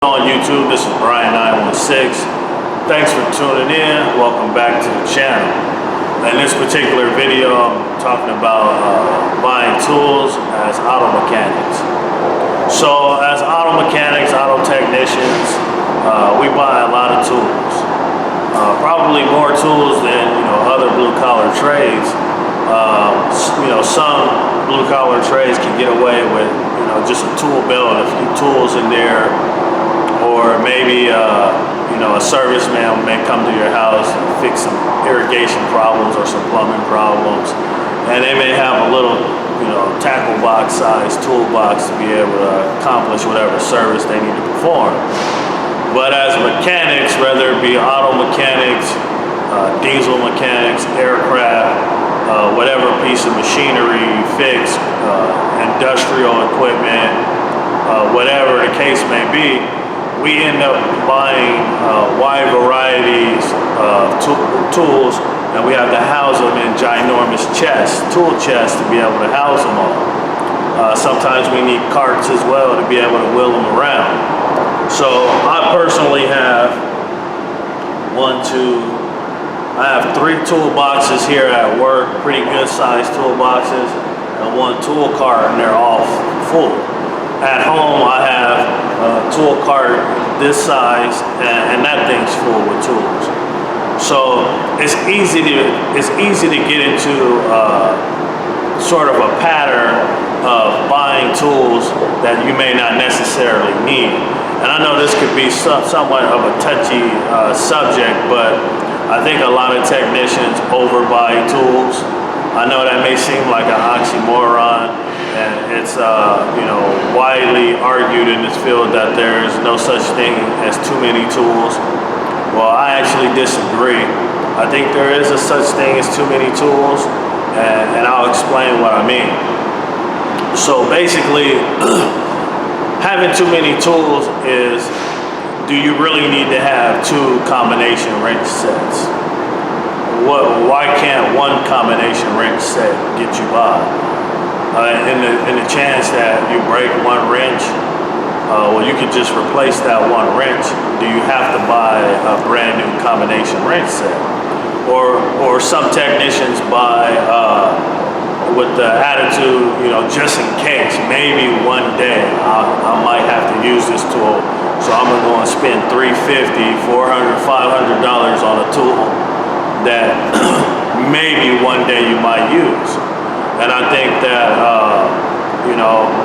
On YouTube, this is Brian916. Thanks for tuning in. Welcome back to the channel. In this particular video, I'm talking about buying tools as auto mechanics. So as auto mechanics, auto technicians, we buy a lot of tools. Probably more tools than other blue collar trades. Some blue collar trades can get away with just a tool belt, a few tools in there. Or maybe, a serviceman may come to your house and fix some irrigation problems or some plumbing problems. And they may have a little, tackle box size toolbox to be able to accomplish whatever service they need to perform. But as mechanics, whether it be auto mechanics, diesel mechanics, aircraft, whatever piece of machinery you fix, industrial equipment, whatever the case may be, we end up buying wide varieties of tools, and we have to house them in ginormous chests, tool chests, to be able to house them all. Sometimes we need carts as well to be able to wheel them around. So I personally have I have 3 toolboxes here at work, pretty good sized toolboxes, and 1 tool cart, and they're all full. At home, I have a tool cart this size, and that thing's full with tools. So it's easy to get into sort of a pattern of buying tools that you may not necessarily need. And I know this could be somewhat of a touchy subject, but I think a lot of technicians overbuy tools. I know that may seem like an oxymoron. And it's widely argued in this field that there is no such thing as too many tools. Well, I actually disagree. I think there is a such thing as too many tools, and I'll explain what I mean. So basically, having too many tools is, do you really need to have 2 combination wrench sets? Why can't 1 combination wrench set get you by? In the chance that you break 1 wrench, well, you could just replace that 1 wrench. Do you have to buy a brand new combination wrench set? Or some technicians buy with the attitude, just in case, maybe one day I might have to use this tool, so I'm gonna go and spend $350, $400, $500 on a tool that maybe one day you might use. And I think that,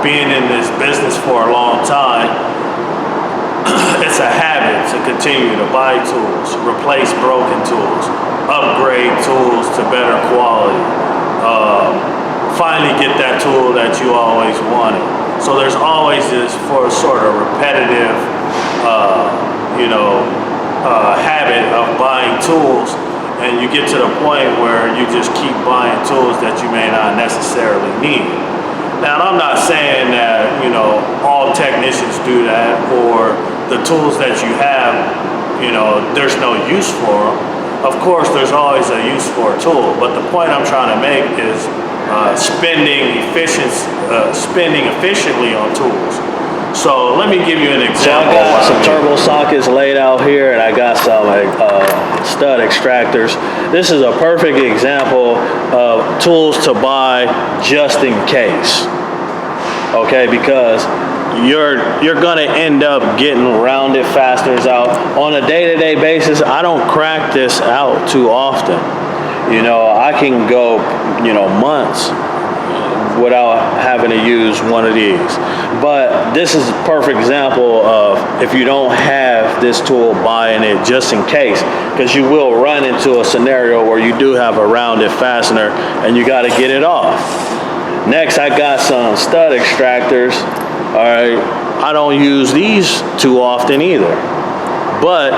being in this business for a long time, it's a habit to continue to buy tools, replace broken tools, upgrade tools to better quality, finally get that tool that you always wanted. So there's always this sort of repetitive, habit of buying tools. And you get to the point where you just keep buying tools that you may not necessarily need. Now, I'm not saying that, all technicians do that, or the tools that you have, there's no use for them. Of course, there's always a use for a tool, but the point I'm trying to make is spending efficiently on tools. So let me give you an example. So I got some turbo sockets laid out here, and I got some stud extractors. This is a perfect example of tools to buy just in case. Okay, because you're gonna end up getting rounded fasteners out on a day-to-day basis. I don't crack this out too often. I can go months without having to use one of these. But this is a perfect example of, if you don't have this tool, buying it just in case, because you will run into a scenario where you do have a rounded fastener and you got to get it off. Next, I got some stud extractors. All right, I don't use these too often either, but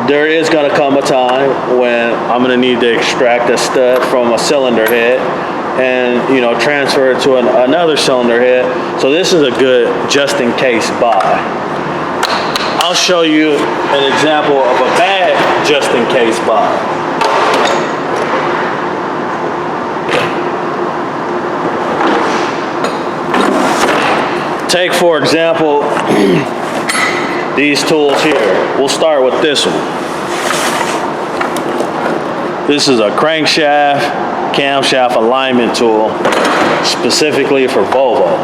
there is going to come a time when I'm going to need to extract a stud from a cylinder head and transfer it to another cylinder head. So this is a good just in case buy. I'll show you an example of a bad just in case buy. take for example these tools here. We'll start with this one. This is a crankshaft, camshaft alignment tool specifically for Volvo.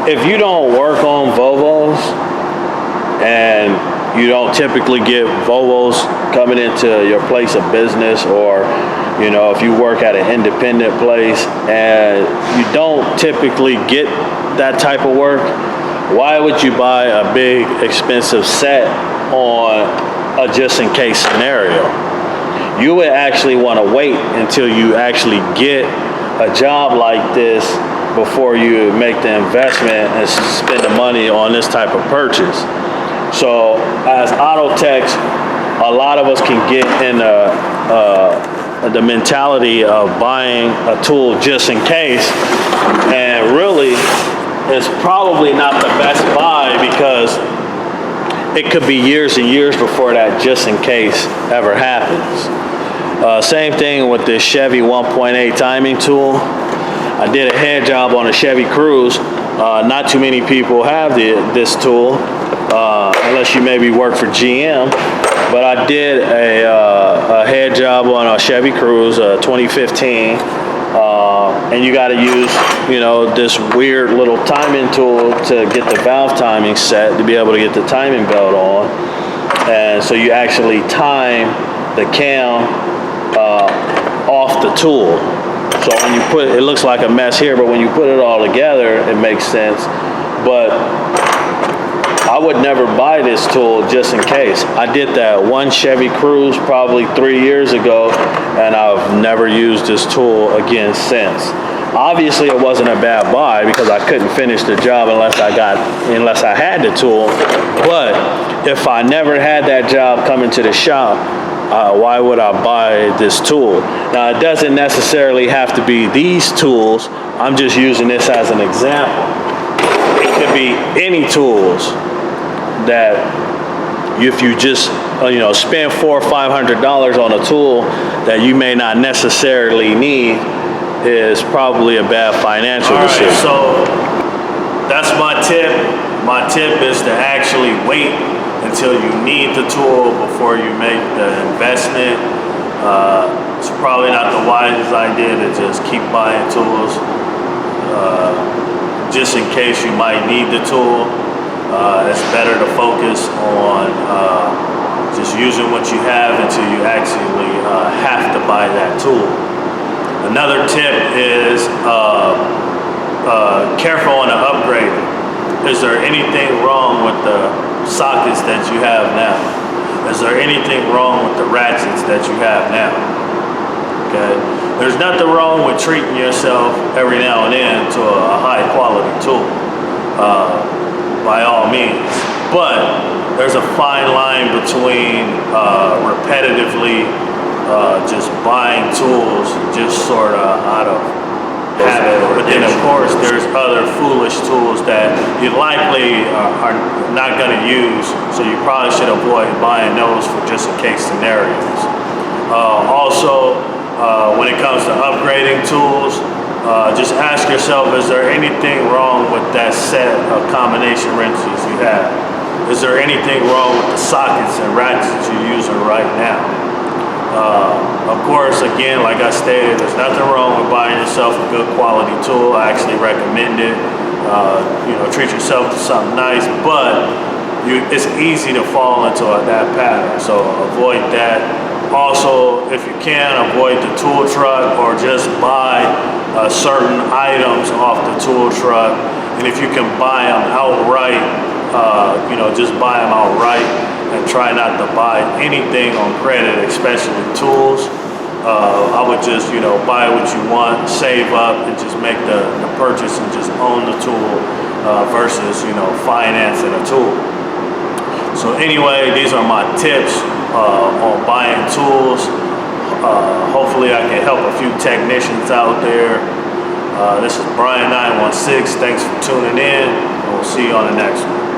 If you don't work on Volvos and you don't typically get Volvos coming into your place of business, or you know, if you work at an independent place and you don't typically get that type of work, why would you buy a big expensive set on a just in case scenario? You would actually want to wait until you actually get a job like this before you make the investment and spend the money on this type of purchase. So as auto techs, a lot of us can get in the mentality of buying a tool just in case, and really it's probably not the best buy because it could be years and years before that just in case ever happens. Same thing with this Chevy 1.8 timing tool. I did a head job on a Chevy Cruze. Not too many people have this tool, unless you maybe work for GM. But I did a head job on a Chevy Cruze 2015, and you got to use, you know, this weird little timing tool to get the valve timing set to be able to get the timing belt on. And so you actually time the cam off the tool. So when you put, it looks like a mess here, but when you put it all together, it makes sense. But I would never buy this tool just in case. I did that one Chevy Cruze probably 3 years ago, and I've never used this tool again since. Obviously, it wasn't a bad buy because I couldn't finish the job unless I had the tool. But if I never had that job coming to the shop, why would I buy this tool? Now, it doesn't necessarily have to be these tools. I'm just using this as an example. It could be any tools that if you just spend $400 or $500 on a tool that you may not necessarily need, is probably a bad financial decision. So that's my tip. My tip is to actually wait until you need the tool before you make the investment. It's probably not the wisest idea to just keep buying tools just in case you might need the tool. It's better to focus on just using what you have until you actually have to buy that tool. Another tip is careful on the upgrade. Is there anything wrong with the sockets that you have now? Is there anything wrong with the ratchets that you have now? Okay, there's nothing wrong with treating yourself every now and then to a high quality tool, by all means. But there's a fine line between repetitively just buying tools just sort of out of habit, but then of course there's other foolish tools that you likely are not going to use, so you probably should avoid buying those for just in case scenarios. Also, when it comes to upgrading tools, just ask yourself, is there anything wrong with that set of combination wrenches you have? Is there anything wrong with the sockets and ratchets you're using right now? Of course, again, like I stated, there's nothing wrong with buying yourself a good quality tool. I actually recommend it. Treat yourself to something nice, but it's easy to fall into that pattern, so avoid that. Also, if you can, avoid the tool truck, or just buy certain items off the tool truck. And if you can buy them outright, just buy them outright, and try not to buy anything on credit, especially tools. I would just, buy what you want, save up, and just make the purchase and just own the tool versus, financing a tool. So anyway, these are my tips on buying tools. Hopefully I can help a few technicians out there. This is Brian 916. Thanks for tuning in, and we'll see you on the next one.